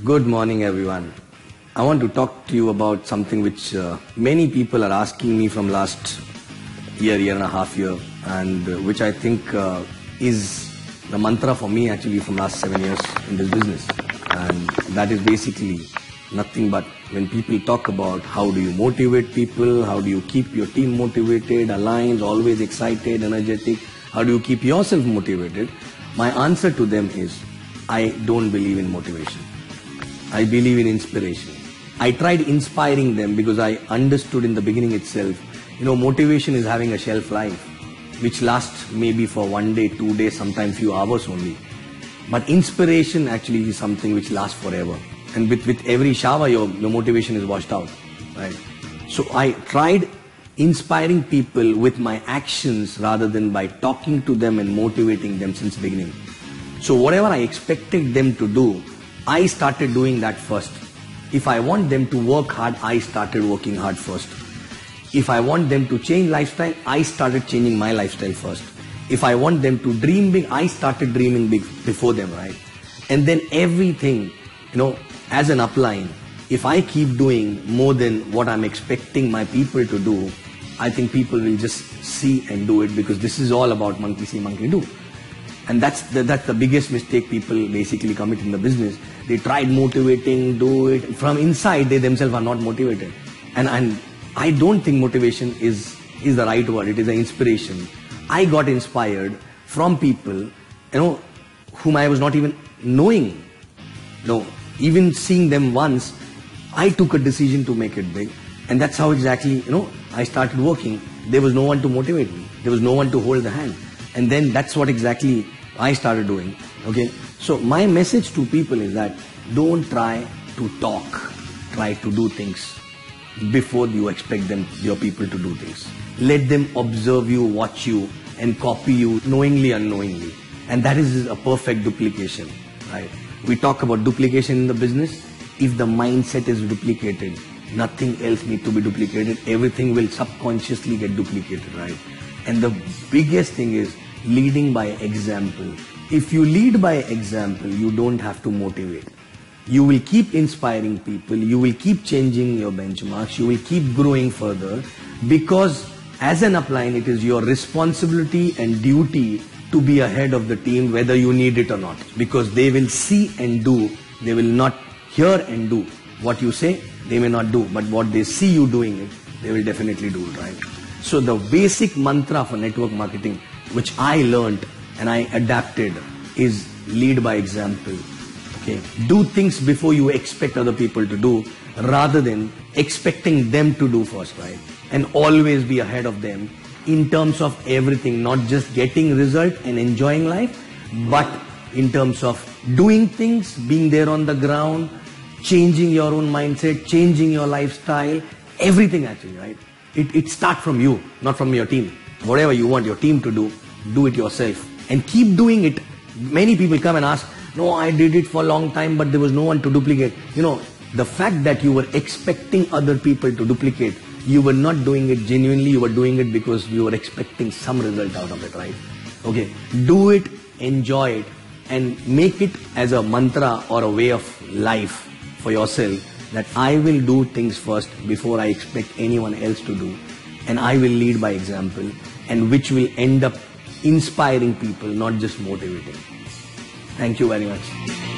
Good morning, everyone. I want to talk to you about something which many people are asking me from last year and a half, and which I think is the mantra for me actually from last 7 years in this business. And that is basically nothing but when people talk about how do you motivate people, how do you keep your team motivated, aligned, always excited, energetic, how do you keep yourself motivated, my answer to them is I don't believe in motivation. I believe in inspiration. I tried inspiring them because I understood in the beginning itself, motivation is having a shelf life, which lasts maybe for 1 day, 2 days, sometimes few hours only. But inspiration actually is something which lasts forever. And with every shower, your motivation is washed out, right? So I tried inspiring people with my actions rather than by talking to them and motivating them since the beginning. So whatever I expected them to do, I started doing that first. If I want them to work hard, I started working hard first. If I want them to change lifestyle, I started changing my lifestyle first. If I want them to dream big, I started dreaming big before them, right? And then everything, as an upline, if I keep doing more than what I'm expecting my people to do, I think people will just see and do it, because this is all about monkey see, monkey do. And that's the biggest mistake people basically commit in the business. They tried motivating, do it. From inside, they themselves are not motivated. And I don't think motivation is the right word. It is an inspiration. I got inspired from people, whom I was not even knowing. Even seeing them once, I took a decision to make it big. And that's how exactly, I started working. There was no one to motivate me. There was no one to hold the hand. And then that's what exactly I started doing. Okay. So my message to people is that don't try to talk. Try to do things before you expect your people to do things. Let them observe you, watch you, and copy you knowingly, unknowingly. And that is a perfect duplication, right? We talk about duplication in the business. If the mindset is duplicated, nothing else needs to be duplicated. Everything will subconsciously get duplicated, right? And the biggest thing is leading by example. If you lead by example, you don't have to motivate. You will keep inspiring people. You will keep changing your benchmarks. You will keep growing further, because as an upline, it is your responsibility and duty to be ahead of the team, whether you need it or not. Because they will see and do. They will not hear and do. What you say, they may not do. But what they see you doing it, they will definitely do it, right? So the basic mantra for network marketing, which I learned and I adapted, is lead by example. Okay, do things before you expect other people to do, rather than expecting them to do first, right? And always be ahead of them in terms of everything, not just getting result and enjoying life, but in terms of doing things, being there on the ground, changing your own mindset, changing your lifestyle, everything actually, right? It starts from you, not from your team. Whatever you want your team to do it yourself. And keep doing it. Many people come and ask, no, I did it for a long time, but there was no one to duplicate. The fact that you were expecting other people to duplicate, you were not doing it genuinely, you were doing it because you were expecting some result out of it, right? Okay, do it, enjoy it, and make it as a mantra or a way of life for yourself, that I will do things first before I expect anyone else to do, and I will lead by example, and which will end up inspiring people, not just motivating. Thank you very much.